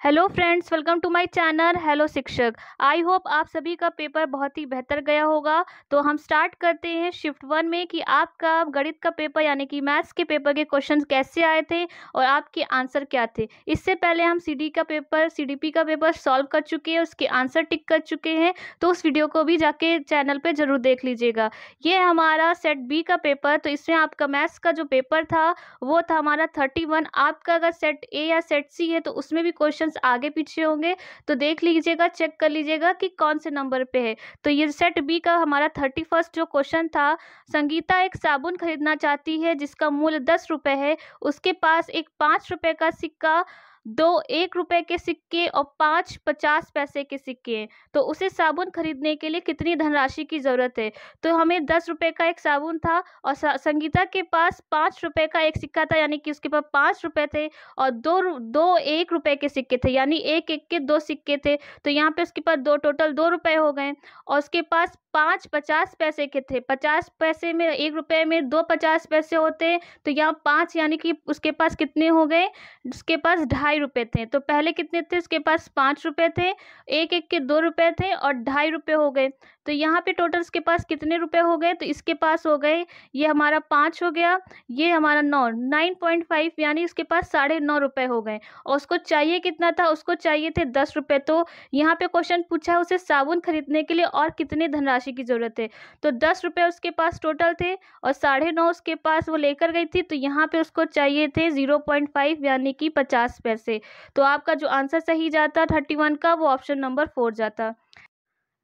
Hello friends, welcome to my channel hello Shikshak. I hope आप सभी का पेपर बहुत ही बेहतर गया होगा। तो हम स्टार्ट करते हैं शिफ्ट 1 में कि आपका गणित का पेपर यानी कि मैथ्स के पेपर के क्वेश्चंस कैसे आए थे और आपके आंसर क्या थे। इससे पहले हम सीडीपी का पेपर सॉल्व कर चुके हैं, उसके आंसर टिक कर चुके हैं। तो उस वीडियो को भी जाके चैनल पर जरूर देख लीजिएगा। ये हमारा सेट बी का पेपर, तो इसमें आपका मैथ्स का जो पेपर था वो था हमारा 31। आपका अगर सेट ए या सेट सी है तो उसमें भी क्वेश्चन आगे पीछे होंगे, तो देख लीजिएगा, चेक कर लीजिएगा कि कौन से नंबर पे है। तो ये सेट बी का हमारा 31 जो क्वेश्चन था, संगीता एक साबुन खरीदना चाहती है जिसका मूल्य 10 रुपए है। उसके पास एक 5 रुपए का सिक्का, दो 1 रुपए के सिक्के और 5 50 पैसे के सिक्के हैं। तो उसे साबुन खरीदने के लिए कितनी धनराशि की जरूरत है। तो हमें 10 रुपए का एक साबुन था और संगीता के पास 5 रुपए का एक सिक्का था, यानी कि उसके पास 5 रुपए थे और दो 1 रुपए के सिक्के थे, यानी एक एक के दो सिक्के थे। तो यहाँ पे उसके पास टोटल 2 रुपए हो गए। और उसके पास 5 50 पैसे के थे। 50 पैसे में 1 रुपए में 2 50 पैसे होते हैं, तो यहाँ 5 यानी कि उसके पास कितने हो गए, उसके पास 2.5 रुपए थे। तो पहले कितने थे, उसके पास 5 रुपए थे, एक एक के 2 रुपए थे और 2.5 रुपए हो गए। तो यहाँ पे टोटल उसके पास कितने रुपए हो गए, तो इसके पास हो गए, ये हमारा 5 हो गया, ये हमारा 9.5, यानी उसके पास 9.5 रुपए हो गए। और उसको चाहिए कितना था, उसको चाहिए थे 10 रुपए। तो यहाँ पे क्वेश्चन पूछा उसे साबुन खरीदने के लिए और कितने धनराशि की जरूरत है। तो 10 रुपए उसके पास टोटल थे और 9.5 उसके पास वो लेकर गई थी। तो यहाँ पे उसको चाहिए थे 0.5 यानी कि 50 पैसे। तो आपका जो आंसर सही जाता 31 का, वो ऑप्शन नंबर 4 जाता।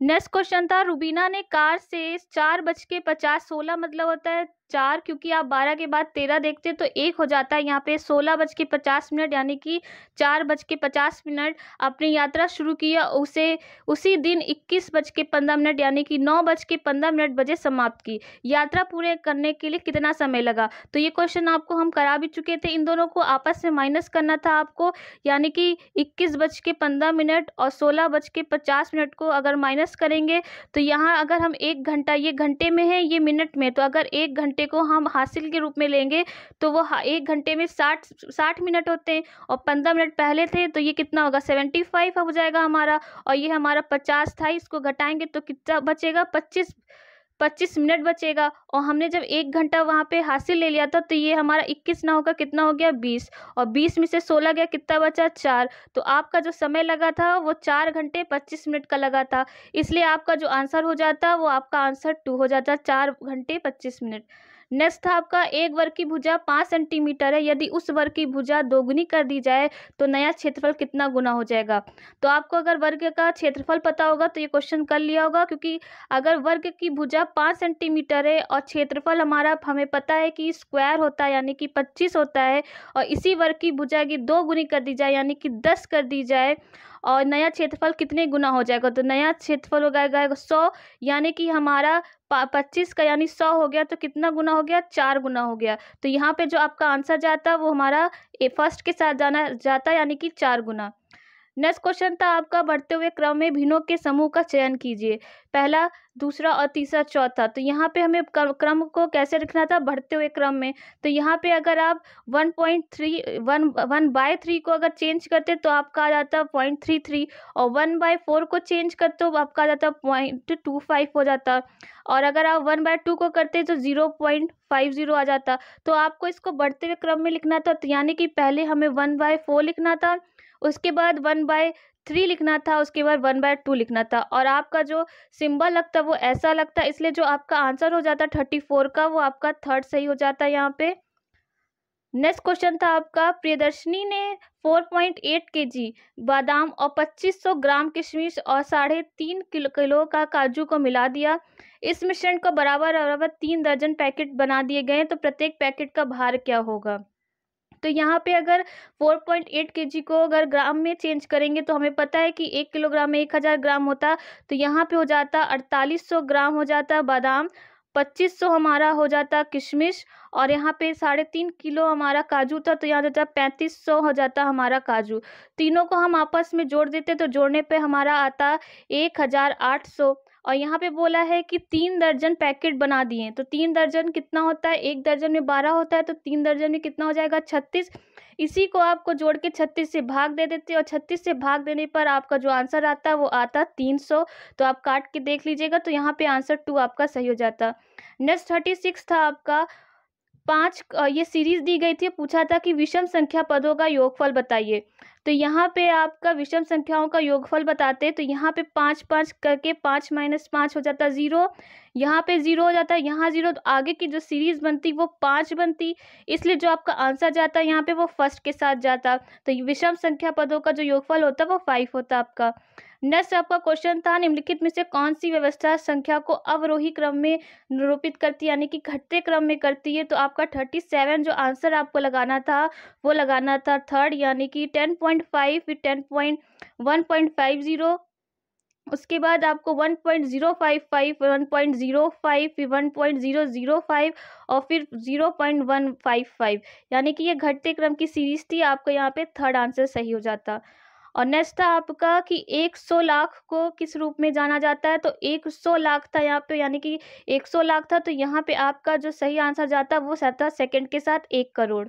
नेक्स्ट क्वेश्चन था, रुबीना ने कार से 4:50 16 मतलब होता है 4, क्योंकि आप 12 के बाद 13 देखते हैं तो 1 हो जाता है। यहाँ पे 16:50 यानी कि 4:50 अपनी यात्रा शुरू किया, उसे उसी दिन 21:15 यानी कि 9:15 बजे समाप्त की। यात्रा पूरे करने के लिए कितना समय लगा। तो ये क्वेश्चन आपको हम करा भी चुके थे। इन दोनों को आपस में माइनस करना था आपको, यानी कि 21:15 और 16:50 को अगर माइनस करेंगे तो यहाँ अगर हम 1 घंटा, ये घंटे में है ये मिनट में, तो अगर 1 घंटे को हम हासिल के रूप में लेंगे तो वो 1 घंटे में 60 मिनट होते हैं और 15 मिनट पहले थे, तो ये कितना होगा 75 हो जाएगा हमारा। और ये हमारा 50 था, इसको घटाएंगे तो कितना बचेगा 25 मिनट बचेगा। और हमने जब 1 घंटा वहाँ पे हासिल ले लिया था तो ये हमारा 21 ना होगा, कितना हो गया 20, और 20 में से 16 गया, कितना बचा 4। तो आपका जो समय लगा था वो 4 घंटे 25 मिनट का लगा था, इसलिए आपका जो आंसर हो जाता वो आपका आंसर 2 हो जाता, 4 घंटे 25 मिनट। नेक्स्ट था आपका, एक वर्ग की भुजा 5 सेंटीमीटर है, यदि उस वर्ग की भुजा दोगुनी कर दी जाए तो नया क्षेत्रफल कितना गुना हो जाएगा। तो आपको अगर वर्ग का क्षेत्रफल पता होगा तो ये क्वेश्चन कर लिया होगा, क्योंकि अगर वर्ग की भुजा 5 सेंटीमीटर है और क्षेत्रफल हमारा हमें पता है कि स्क्वायर होता है यानी कि 25 होता है, और इसी वर्ग की भुजा की 2 गुनी कर दी जाए यानी कि 10 कर दी जाए, और नया क्षेत्रफल कितने गुना हो जाएगा। तो नया क्षेत्रफल हो जाएगा 100, यानी कि हमारा 25 का यानी 100 हो गया, तो कितना गुना हो गया 4 गुना हो गया। तो यहाँ पे जो आपका आंसर जाता वो हमारा फर्स्ट के साथ जाना जाता, यानी कि 4 गुना। नेक्स्ट क्वेश्चन था आपका, बढ़ते हुए क्रम में भिन्नों के समूह का चयन कीजिए, पहला, दूसरा और तीसरा, चौथा। तो यहाँ पे हमें क्रम को कैसे रखना था, बढ़ते हुए क्रम में। तो यहाँ पे अगर आप 1/3 को अगर चेंज करते तो आपका आ जाता 0.33, और 1/4 को चेंज करते तो आपका आ जाता 0.25 हो जाता, और अगर आप 1/2 को करते तो 0.50 आ जाता। तो आपको इसको बढ़ते हुए क्रम में लिखना था, तो यानी कि पहले हमें 1/4 लिखना था, उसके बाद 1/3 लिखना था, उसके बाद 1/2 लिखना था, और आपका जो सिंबल लगता वो ऐसा लगता, इसलिए जो आपका आंसर हो जाता 34 का, वो आपका थर्ड सही हो जाता है यहाँ पे। नेक्स्ट क्वेश्चन था आपका, प्रियदर्शनी ने 4.8 केजी बादाम और 2500 ग्राम किशमिश और 3.5 किलो का काजू को मिला दिया। इस मिश्रण को बराबर बराबर 3 दर्जन पैकेट बना दिए गए, तो प्रत्येक पैकेट का भार क्या होगा। तो यहाँ पे अगर 4.8 केजी को अगर ग्राम में चेंज करेंगे तो हमें पता है कि 1 किलोग्राम में 1000 ग्राम होता, तो यहाँ पे हो जाता 4800 ग्राम हो जाता बादाम, 2500 हमारा हो जाता किशमिश, और यहाँ पे 3.5 किलो हमारा काजू था, तो यहाँ जाता 3500 हो जाता हमारा काजू। तीनों को हम आपस में जोड़ देते तो जोड़ने पे हमारा आता 1800, और यहाँ पे बोला है कि 3 दर्जन पैकेट बना दिए, तो 3 दर्जन कितना होता है, 1 दर्जन में 12 होता है, तो 3 दर्जन में कितना हो जाएगा 36, इसी को आपको जोड़ के 36 से भाग दे देते और 36 से भाग देने पर आपका जो आंसर आता है वो आता 300। तो आप काट के देख लीजिएगा, तो यहाँ पे आंसर 2 आपका सही हो जाता। नेक्स्ट 36 था आपका 5। ये सीरीज दी गई थी, पूछा था कि विषम संख्या पदों का योगफल बताइए। तो यहाँ पे आपका विषम संख्याओं का योगफल बताते, तो यहाँ पे 5 5 करके 5 - 5 हो जाता 0, यहाँ पे 0 हो जाता है, यहाँ 0, तो आगे की जो सीरीज बनती वो 5 बनती, इसलिए जो आपका आंसर जाता है यहाँ पे वो फर्स्ट के साथ जाता। तो ये विषम संख्या पदों का जो योगफल होता है वो 5 होता आपका। नेक्स्ट आपका क्वेश्चन था, निम्नलिखित में से कौन सी व्यवस्था संख्या को अवरोही क्रम में निरूपित करती है, यानी कि घटते क्रम में करती है। तो आपका 37 जो आंसर आपको लगाना था वो लगाना था थर्ड, यानी कि 10.5 फिर 1.50, उसके बाद आपको 1.055, 1.05 फिर 1.005 और फिर 0.155, यानी कि ये घटते क्रम की सीरीज थी। आपका यहाँ पे थर्ड आंसर सही हो जाता। और नेक्स्ट था आपका कि 100 लाख को किस रूप में जाना जाता है। तो 100 लाख था यहाँ पे, यानी कि 100 लाख था, तो यहाँ पे आपका जो सही आंसर जाता वो था सेकंड के साथ 1 करोड़।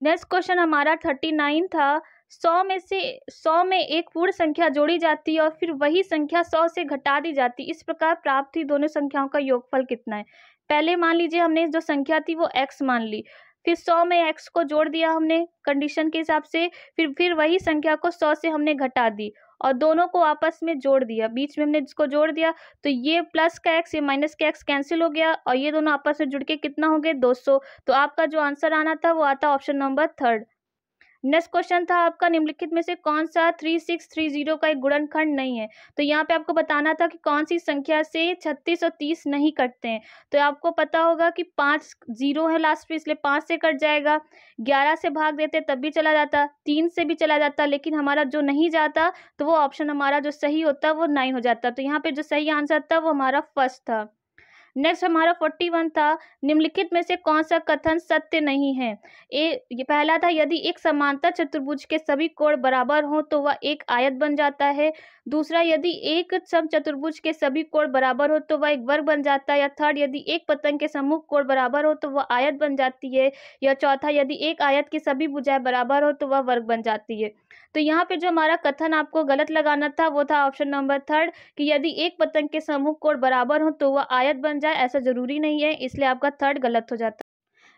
नेक्स्ट क्वेश्चन हमारा 39 था, 100 में एक पूर्ण संख्या जोड़ी जाती है और फिर वही संख्या 100 से घटा दी जाती है, इस प्रकार प्राप्त हुई दोनों संख्याओं का योगफल कितना है। पहले मान लीजिए हमने जो संख्या थी वो x मान ली, फिर 100 में x को जोड़ दिया हमने कंडीशन के हिसाब से, फिर वही संख्या को 100 से हमने घटा दी और दोनों को आपस में जोड़ दिया, बीच में हमने जिसको जोड़ दिया, तो ये प्लस का x ये माइनस का x कैंसिल हो गया और ये दोनों आपस में जुड़ के कितना हो गए 200। तो आपका जो आंसर आना था वो आता option number third. Next question था आपका, निम्नलिखित में से कौन सा 3630 का एक गुणनखंड नहीं है। तो यहाँ पे आपको बताना था कि कौन सी संख्या से 36 और 30 नहीं कटते हैं। तो आपको पता होगा कि 5 0 है लास्ट में, इसलिए 5 से कट जाएगा, 11 से भाग देते तब भी चला जाता, 3 से भी चला जाता, लेकिन हमारा जो नहीं जाता तो वो ऑप्शन हमारा जो सही होता वो 9 हो जाता। तो यहाँ पे जो सही आंसर था वो हमारा फर्स्ट था। नेक्स्ट हमारा 41 था, निम्नलिखित में से कौन सा कथन सत्य नहीं है। ये पहला था, यदि एक समांतर चतुर्भुज के सभी कोण बराबर हों तो वह एक आयत बन जाता है। दूसरा, यदि एक समचतुर्भुज के सभी कोण बराबर हो तो वह एक वर्ग बन जाता है। या थर्ड, यदि एक पतंग के समूह कोण बराबर हो तो वह आयत बन जाती है। या चौथा, यदि एक आयत की सभी भुजाएं बराबर हो तो वह वर्ग बन जाती है। तो यहाँ पे जो हमारा कथन आपको गलत लगाना था वो था ऑप्शन नंबर थर्ड, कि यदि एक पतंग के समूह कोण बराबर हो तो वह आयत बन जाए, ऐसा जरूरी नहीं है, इसलिए आपका थर्ड गलत हो जाता है।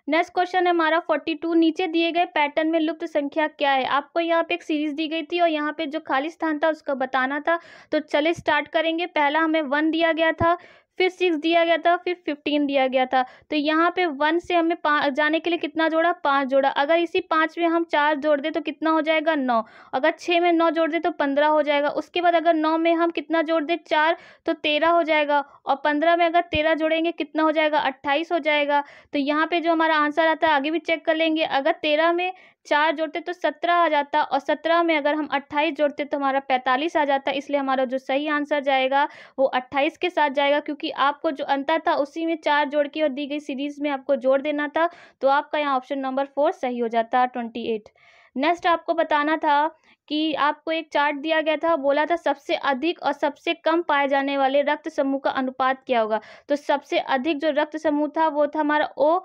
नेक्स्ट क्वेश्चन है हमारा 42, नीचे दिए गए पैटर्न में लुप्त संख्या क्या है। आपको यहाँ पे एक सीरीज दी गई थी और यहाँ पे जो खाली स्थान था उसको बताना था। तो चले स्टार्ट करेंगे। पहला हमें 1 दिया गया था, फिर 6 दिया गया था, फिर 15 दिया गया था। तो यहाँ पे 1 से हमें जाने के लिए कितना जोड़ा, 5 जोड़ा। अगर इसी 5 में हम 4 जोड़ दे तो कितना हो जाएगा 9। अगर 6 में 9 जोड़ दे तो 15 हो जाएगा। उसके बाद अगर 9 में हम कितना जोड़ दे 4 तो 13 हो जाएगा। और 15 में अगर 13 जोड़ेंगे कितना हो जाएगा 28 हो जाएगा। तो यहाँ पे जो हमारा आंसर आता है आगे भी चेक कर लेंगे। अगर 13 में 4 जोड़ते तो 17 आ जाता और 17 में अगर हम 28 जोड़ते तो हमारा 45 आ जाता। इसलिए हमारा जो सही आंसर जाएगा वो 28 के साथ जाएगा, क्योंकि आपको जो अंतर था उसी में 4 जोड़ के और दी गई सीरीज में आपको जोड़ देना था। तो आपका यहाँ ऑप्शन नंबर 4 सही हो जाता 28। नेक्स्ट आपको बताना था कि आपको एक चार्ट दिया गया था, बोला था सबसे अधिक और सबसे कम पाए जाने वाले रक्त समूह का अनुपात क्या होगा। तो सबसे अधिक जो रक्त समूह था वो था हमारा O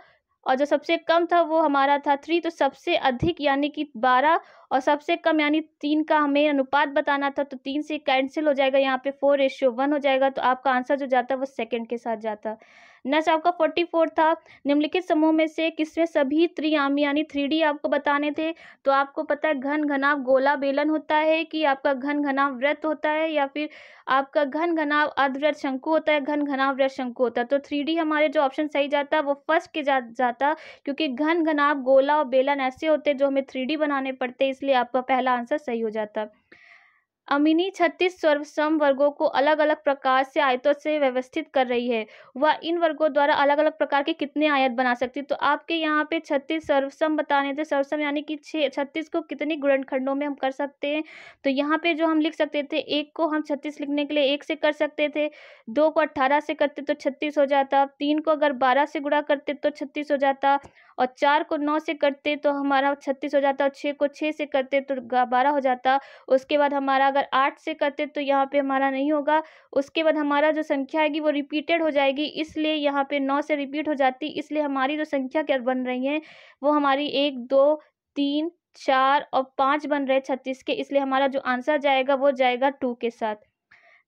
और जो सबसे कम था वो हमारा था 3। तो सबसे अधिक यानी कि 12 और सबसे कम यानी 3 का हमें अनुपात बताना था। तो 3 से कैंसिल हो जाएगा, यहाँ पे 4:1 हो जाएगा। तो आपका आंसर जो जाता है वो सेकंड के साथ जाता। नेक्स्ट आपका 44 था, निम्नलिखित समूह में से किसमें सभी त्रियामी यानी 3D आपको बताने थे। तो आपको पता है घन घनाभ गोला बेलन होता है कि आपका घन घनाभ वृत्त होता है, या फिर आपका घन घनाभ अर्धवृत्त शंकु होता है, घन घनाभ वृत्त शंकु होता है। तो 3D हमारे जो ऑप्शन सही जाता है वो फर्स्ट के जाता, क्योंकि घन घनाभ गोला और बेलन ऐसे होते हैं जो हमें 3D बनाने पड़ते हैं, इसलिए आपका पहला आंसर सही हो जाता। अमीनी 36 सर्वसम वर्गों को अलग अलग प्रकार से आयतों से व्यवस्थित कर रही है। वह इन वर्गों द्वारा अलग अलग प्रकार के कितने आयत बना सकती है। तो आपके यहाँ पे 36 सर्वसम बताने थे। सर्वसम यानी कि 36 को कितनी गुणनखंडों में हम कर सकते हैं। तो यहाँ पे जो हम लिख सकते थे, 1 को हम 36 लिखने के लिए 1 से कर सकते थे, 2 को 18 से करते तो 36 हो जाता, 3 को अगर 12 से गुणा करते तो 36 हो जाता, और 4 को 9 से करते तो हमारा 36 हो जाता, और 6 को 6 से करते तो 12 हो जाता। उसके बाद हमारा अगर 8 से करते तो यहाँ पे हमारा नहीं होगा। उसके बाद हमारा जो संख्या आएगी वो रिपीटेड हो जाएगी, इसलिए यहाँ पे 9 से रिपीट हो जाती, इसलिए हमारी जो संख्या क्या बन रही है वो हमारी 1 2 3 4 और 5 बन रहे 36 के, इसलिए हमारा जो आंसर जाएगा वो जाएगा 2 के साथ।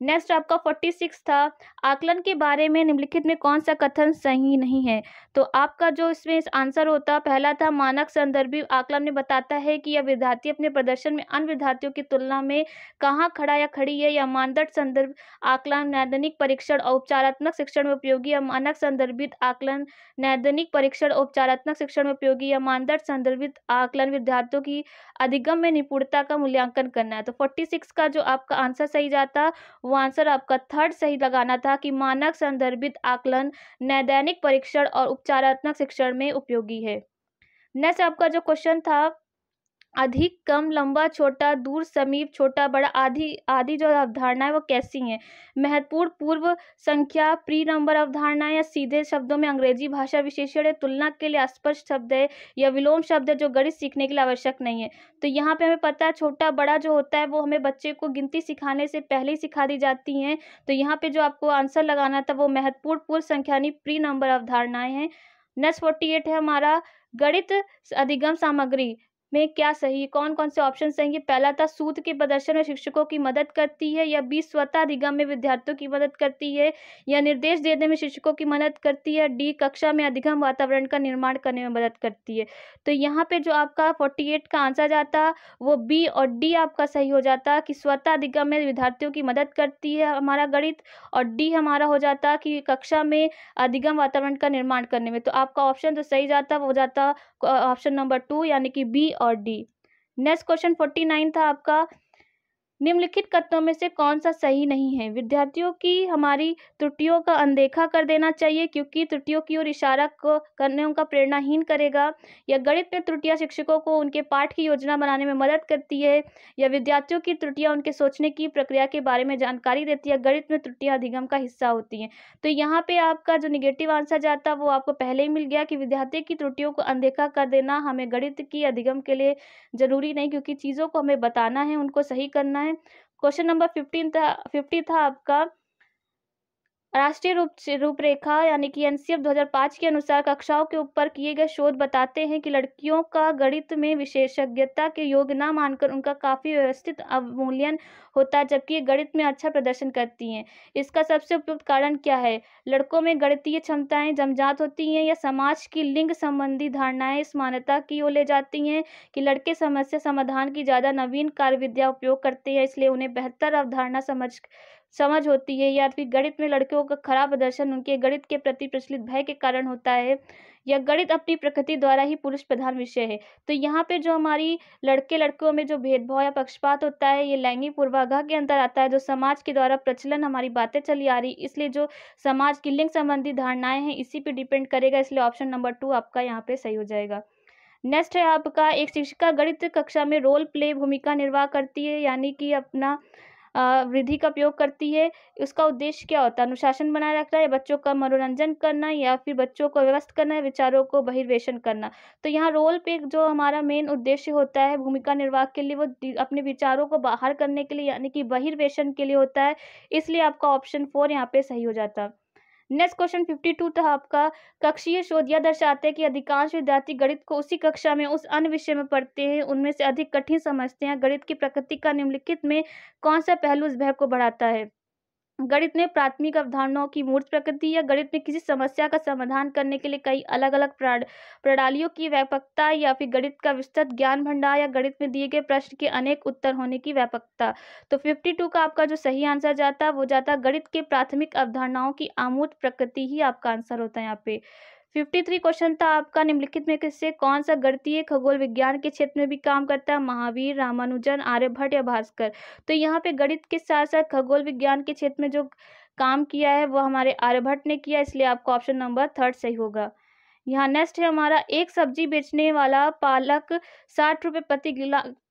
नेक्स्ट आपका 46 था, आकलन के बारे में निम्नलिखित में कौन सा कथन सही नहीं है। तो आपका जो इसमें आंसर होता, पहला था मानक संदर्भी आकलन में बताता है कि यह विद्यार्थी अपने प्रदर्शन में अन्य विद्यार्थियों की तुलना में कहाँ खड़ा या खड़ी है। या मानदंड संदर्भ आकलन नैदानिक परीक्षण और उपचारात्मक शिक्षण में उपयोगी। या मानक संदर्भित आकलन नैदानिक परीक्षण और उपचारात्मक शिक्षण में उपयोगी। या मानदंड संदर्भित आकलन विद्यार्थियों की अधिगम में निपुणता का मूल्यांकन करना है। तो 46 का जो आपका आंसर सही जाता, वो आंसर आपका थर्ड सही लगाना था कि मानक संदर्भित आकलन नैदानिक परीक्षण और उपचारात्मक शिक्षण में उपयोगी है। नेक्स्ट आपका जो क्वेश्चन था, अधिक, कम, लंबा, छोटा, दूर, समीप, छोटा, बड़ा आदि आदि जो अवधारणा है वो कैसी हैं। महत्वपूर्ण, पूर्व संख्या, प्री नंबर अवधारणा, या सीधे शब्दों में अंग्रेजी भाषा विशेषण है, तुलना के लिए अस्पष्ट शब्द है, या विलोम शब्द है जो गणित सीखने के लिए आवश्यक नहीं है। तो यहाँ पे हमें पता है छोटा बड़ा जो होता है वो हमें बच्चे को गिनती सिखाने से पहले ही सिखा दी जाती हैं। तो यहाँ पे जो आपको आंसर लगाना था वो महत्वपूर्ण, पूर्व संख्या यानी प्री नंबर अवधारणाएं हैं। नेक्स्ट 48 है हमारा, गणित अधिगम सामग्री में क्या सही है, कौन कौन से ऑप्शन सही है। पहला था सूत्र के प्रदर्शन में शिक्षकों की मदद करती है। या बी स्वतः अधिगम में विद्यार्थियों की मदद करती है। या निर्देश देने में शिक्षकों की मदद करती है। डी कक्षा में अधिगम वातावरण का निर्माण करने में मदद करती है। तो यहाँ पे जो आपका 48 का आंसर जाता वो बी और डी आपका सही हो जाता कि स्वतः अधिगम में विद्यार्थियों की मदद करती है हमारा गणित, और डी हमारा हो जाता कि कक्षा में अधिगम वातावरण का निर्माण करने में। तो आपका ऑप्शन जो सही जाता वो जाता ऑप्शन नंबर 2 यानी कि बी और डी। नेक्स्ट क्वेश्चन 49 था आपका, निम्नलिखित कथनों में से कौन सा सही नहीं है। विद्यार्थियों की हमारी त्रुटियों का अनदेखा कर देना चाहिए क्योंकि त्रुटियों की ओर इशारा को करने उनका प्रेरणाहीन करेगा। या गणित में त्रुटियां शिक्षकों को उनके पाठ की योजना बनाने में मदद करती है। या विद्यार्थियों की त्रुटियां उनके सोचने की प्रक्रिया के बारे में जानकारी देती है। गणित में त्रुटियां अधिगम का हिस्सा होती हैं। तो यहाँ पे आपका जो निगेटिव आंसर जाता वो आपको पहले ही मिल गया कि विद्यार्थी की त्रुटियों को अनदेखा कर देना हमें गणित की अधिगम के लिए जरूरी नहीं, क्योंकि चीज़ों को हमें बताना है, उनको सही करना है। क्वेश्चन नंबर 50 था आपका, राष्ट्रीय रूपरेखा यानी कि एनसीएफ 2005 के अनुसार कक्षाओं के ऊपर किए गए शोध बताते हैं कि लड़कियों का गणित में विशेषज्ञता के योग्य न मानकर उनका काफी व्यवस्थित अवमूल्यन होता है, जबकि गणित में अच्छा प्रदर्शन करती हैं। इसका सबसे उपयुक्त कारण क्या है। लड़कों में गणितीय क्षमताएं जमजात होती हैं, या समाज की लिंग संबंधी धारणाएं इस मान्यता की ओर ले जाती हैं कि लड़के समस्या समाधान की ज्यादा नवीन कार्य विद्या उपयोग करते हैं, इसलिए उन्हें बेहतर अवधारणा समझ होती है। या फिर गणित में लड़कियों का खराब प्रदर्शन उनके गणित के प्रति प्रचलित भय के कारण होता है। या गणित अपनी प्रकृति द्वारा ही पुरुष प्रधान विषय है। तो यहाँ पे जो हमारी लड़के लड़कियों में जो भेदभाव या पक्षपात होता है ये लैंगिक पूर्वाग्रह के अंदर आता है, जो समाज के द्वारा प्रचलन हमारी बातें चली आ रही, इसलिए जो समाज की लिंग संबंधी धारणाएं हैं इसी पे डिपेंड करेगा, इसलिए ऑप्शन नंबर 2 आपका यहाँ पे सही हो जाएगा। नेक्स्ट है आपका, एक शिक्षिका गणित कक्षा में रोल प्ले भूमिका निर्वाह करती है, यानी कि अपना वृद्धि का प्रयोग करती है। उसका उद्देश्य क्या होता है, अनुशासन बनाए रखना, या बच्चों का मनोरंजन करना, या फिर बच्चों को व्यवस्थ करना, या विचारों को बहिर्वेशन करना। तो यहाँ रोल पे जो हमारा मेन उद्देश्य होता है भूमिका निर्वाह के लिए, वो अपने विचारों को बाहर करने के लिए यानी कि बहिर्वेशन के लिए होता है, इसलिए आपका ऑप्शन 4 यहाँ पे सही हो जाता। नेक्स्ट क्वेश्चन 52 था आपका, कक्षीय शोध यह दर्शाते हैं कि अधिकांश विद्यार्थी गणित को उसी कक्षा में उस अन्य विषय में पढ़ते हैं उनमें से अधिक कठिन समझते हैं। गणित की प्रकृति का निम्नलिखित में कौन सा पहलू इस भय को बढ़ाता है। गणित में प्राथमिक अवधारणाओं की मूर्त प्रकृति, या गणित में किसी समस्या का समाधान करने के लिए कई अलग अलग प्रणालियों की व्यापकता, या फिर गणित का विस्तृत ज्ञान भंडार, या गणित में दिए गए प्रश्न के अनेक उत्तर होने की व्यापकता। तो 52 का आपका जो सही आंसर जाता वो जाता गणित के प्राथमिक अवधारणाओं की अमूर्त प्रकृति ही आपका आंसर होता है यहाँ पे। 53 क्वेश्चन था आपका, निम्नलिखित में किससे कौन सा गणितीय खगोल विज्ञान के क्षेत्र में भी काम करता है, महावीर, रामानुजन, आर्यभट्ट या भास्कर। तो यहाँ पे गणित के साथ साथ खगोल विज्ञान के क्षेत्र में जो काम किया है वो हमारे आर्यभट्ट ने किया, इसलिए आपका ऑप्शन नंबर 3 सही होगा। यहाँ नेक्स्ट है हमारा, एक सब्जी बेचने वाला पालक 60 रुपये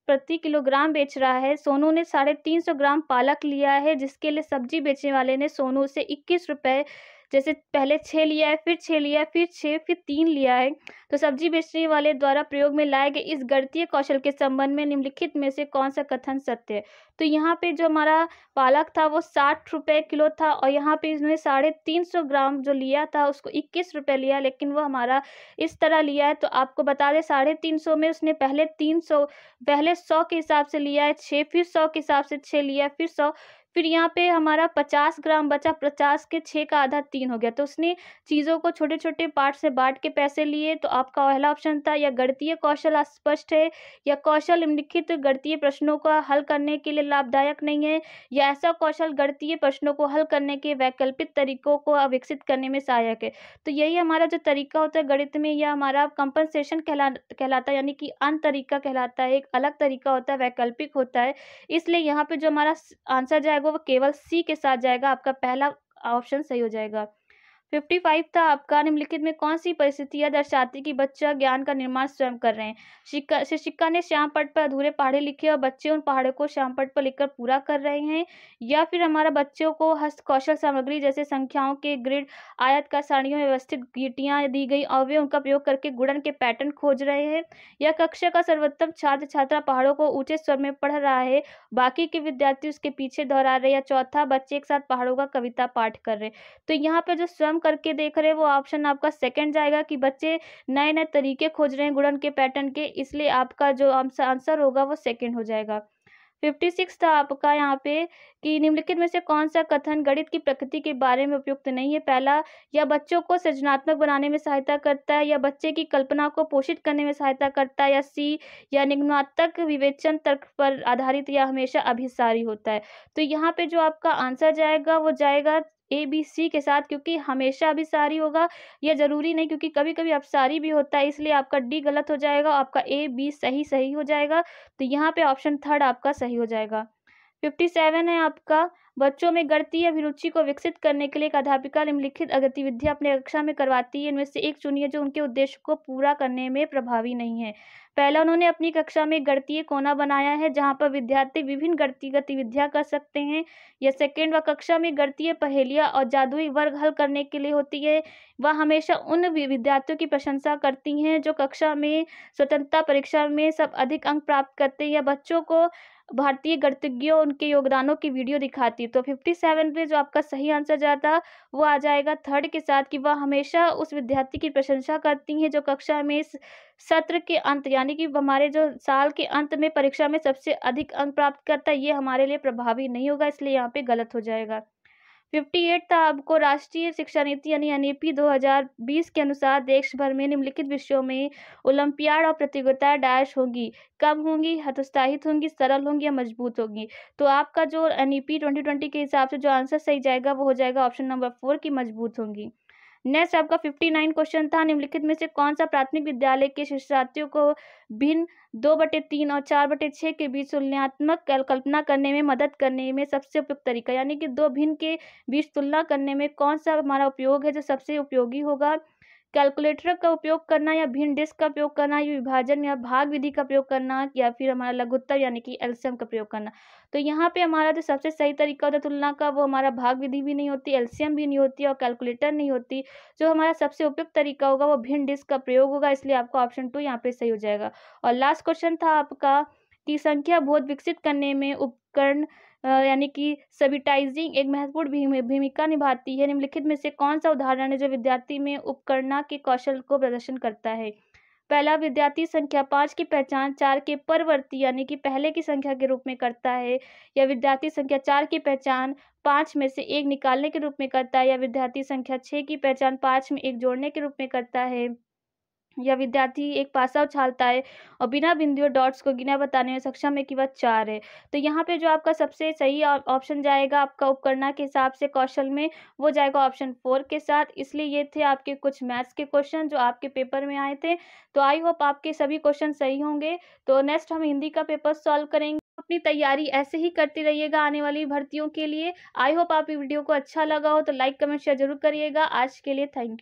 प्रति किलोग्राम बेच रहा है। सोनू ने 350 ग्राम पालक लिया है, जिसके लिए सब्जी बेचने वाले ने सोनू से 21 रुपये जैसे पहले 6 लिया है, फिर 6 लिया है, फिर 6, फिर 3 लिया है। तो सब्जी बेचने वाले द्वारा प्रयोग में लाए गए इस गणितीय कौशल के संबंध में निम्नलिखित में से कौन सा कथन सत्य है? तो यहाँ पे जो हमारा पालक था वो 60 रुपए किलो था, और यहाँ पे इसने 350 ग्राम जो लिया था उसको 21 रुपए लिया, लेकिन वो हमारा इस तरह लिया है। तो आपको बता दें 350 में उसने पहले 100 के हिसाब से लिया है 6, फिर 100 के हिसाब से 6 लिया है, फिर 100, फिर यहाँ पे हमारा 50 ग्राम बचा, 50 के 6 का आधा 3 हो गया। तो उसने चीज़ों को छोटे-छोटे पार्ट से बाँट के पैसे लिए। तो आपका पहला ऑप्शन था, या गणितीय कौशल अस्पष्ट है, या कौशल निम्नलिखित गणितीय प्रश्नों का हल करने के लिए लाभदायक नहीं है, या ऐसा कौशल गणितीय प्रश्नों को हल करने के वैकल्पिक तरीकों को विकसित करने में सहायक है। तो यही हमारा जो तरीका होता है गणित में, यह हमारा कंपनसेशन कहलाता है, यानी कि अन्य तरीका कहलाता है। एक अलग तरीका होता है, वैकल्पिक होता है। इसलिए यहाँ पे जो हमारा आंसर जाएगा वो केवल सी के साथ जाएगा। आपका पहला ऑप्शन सही हो जाएगा। 55 था आपका, निम्नलिखित में कौन सी परिस्थितियां दर्शाती कि बच्चा ज्ञान का निर्माण स्वयं कर रहे हैं? शिक्षिका ने श्याम पट पर अधूरे पहाड़े लिखे और बच्चे उन पहाड़ों को श्याम पट पर लिखकर पूरा कर रहे हैं, या फिर हमारा बच्चों को हस्त कौशल सामग्री जैसे संख्याओं के ग्रिड, आयतकार सारणियों में व्यवस्थित गीटियां दी गई और वे उनका प्रयोग करके गुणन के पैटर्न खोज रहे हैं, या कक्षा का सर्वोत्तम छात्र छात्रा पहाड़ों को ऊंचे स्वर में पढ़ रहा है, बाकी के विद्यार्थी उसके पीछे दोहरा रहे, या चौथा बच्चे एक साथ पहाड़ों का कविता पाठ कर रहे हैं। तो यहाँ पे जो स्वयं करके देख रहे हैं वो ऑप्शन आपका सेकंड जाएगा, कि बच्चे नए नए तरीके खोज रहे हैं गुणन के पैटर्न के, इसलिए आपका जो आंसर होगा वो सेकंड हो जाएगा। 56 था आपका यहाँ पे, कि निम्नलिखित में से कौन सा कथन गणित की प्रकृति के बारे में उपयुक्त नहीं है? पहला, या बच्चों को सृजनात्मक बनाने में सहायता करता है, या बच्चे की कल्पना को पोषित करने में सहायता करता है, या सी, या निगमात्मक विवेचन तर्क पर आधारित या हमेशा अभिसारी होता है। तो यहाँ पे जो आपका आंसर जाएगा वो जाएगा ए बी सी के साथ, क्योंकि हमेशा अभिसारी होगा, यह जरूरी नहीं, क्योंकि कभी कभी अपसारी भी होता है, इसलिए आपका डी गलत हो जाएगा, आपका ए बी सही सही हो जाएगा। तो यहाँ पे ऑप्शन थर्ड आपका सही हो जाएगा। 57 है आपका, बच्चों में गणितीय अभिरुचि को विकसित करने के लिए एक अध्यापिका निम्नलिखित गतिविधियां अपने कक्षा में करवाती है, इनमें से एक चुनिए जो उनके उद्देश्य को पूरा करने में प्रभावी नहीं है। पहला, उन्होंने अपनी कक्षा में एक गणितीय कोना बनाया है जहां पर विद्यार्थी विभिन्न गणितीय गतिविधियां कर सकते हैं। या सेकेंड, वह कक्षा में गणितीय पहेलियां और जादुई वर्ग हल करने के लिए होती है। वह हमेशा उन विद्यार्थियों की प्रशंसा करती हैं जो कक्षा में स्वतंत्रता परीक्षा में सब अधिक अंक प्राप्त करते हैं, या बच्चों को भारतीय गणितज्ञों उनके योगदानों की वीडियो दिखाती है। तो 57 पे जो आपका सही आंसर जाता वो आ जाएगा थर्ड के साथ, कि वह हमेशा उस विद्यार्थी की प्रशंसा करती हैं जो कक्षा में इस सत्र के अंत, यानी कि हमारे जो साल के अंत में परीक्षा में सबसे अधिक अंक प्राप्त करता है। ये हमारे लिए प्रभावी नहीं होगा, इसलिए यहाँ पे गलत हो जाएगा। 58 था आपको, राष्ट्रीय शिक्षा नीति यानी एनईपी 2020 के अनुसार देश भर में निम्नलिखित विषयों में ओलंपियाड और प्रतियोगिताएं डैश होंगी, कम होंगी, हतोत्साहित होंगी, सरल होंगी या मजबूत होंगी। तो आपका जो एनईपी 2020 के हिसाब से जो आंसर सही जाएगा वो हो जाएगा ऑप्शन नंबर 4 की मजबूत होंगी। नेक्स्ट आपका 59 क्वेश्चन था, निम्नलिखित में से कौन सा प्राथमिक विद्यालय के शिक्षार्थियों को भिन्न 2/3 और 4/6 के बीच तुलनात्मक कल्पना करने में मदद करने में सबसे उपयुक्त तरीका, यानी कि दो भिन्न के बीच तुलना करने में कौन सा हमारा उपयोग है जो सबसे उपयोगी होगा? कैलकुलेटर का उपयोग करना, या भिन्न डिस्क का उपयोग करना, या विभाजन या भाग विधि का प्रयोग करना, या फिर हमारा लघुत्तर यानी कि एलसीएम का प्रयोग करना। तो यहाँ पे हमारा जो सबसे सही तरीका होता है तुलना का, वो हमारा भाग विधि भी नहीं होती, एलसीएम भी नहीं होती और कैलकुलेटर नहीं होती। जो हमारा सबसे उपयुक्त तरीका होगा वो भिन्न डिस्क का प्रयोग होगा, इसलिए आपका ऑप्शन 2 यहाँ पे सही हो जाएगा। और लास्ट क्वेश्चन था आपका, कि संख्या बोध विकसित करने में उपकरण यानी कि सबिटाइजिंग एक महत्वपूर्ण भूमिका निभाती है। निम्नलिखित में से कौन सा उदाहरण है जो विद्यार्थी में उपकरणा के कौशल को प्रदर्शन करता है? पहला, विद्यार्थी संख्या 5 की पहचान 4 के परवर्ती यानी कि पहले की संख्या के रूप में करता है, या विद्यार्थी संख्या 4 की पहचान 5 में से 1 निकालने के रूप में करता है, या विद्यार्थी संख्या 6 की पहचान 5 में 1 जोड़ने के रूप में करता है, या विद्यार्थी एक पासा उछालता है और बिना बिंदुओं डॉट्स को गिना बताने में सक्षम है कि वह 4 है। तो यहाँ पे जो आपका सबसे सही ऑप्शन जाएगा आपका उपकरणा के हिसाब से कौशल में, वो जाएगा ऑप्शन 4 के साथ। इसलिए ये थे आपके कुछ मैथ्स के क्वेश्चन जो आपके पेपर में आए थे। तो आई होप आपके सभी क्वेश्चन सही होंगे। तो नेक्स्ट हम हिंदी का पेपर सॉल्व करेंगे। अपनी तैयारी ऐसे ही करते रहिएगा आने वाली भर्तियों के लिए। आई होप आप वीडियो को अच्छा लगा हो तो लाइक कमेंट शेयर जरूर करिएगा। आज के लिए थैंक यू।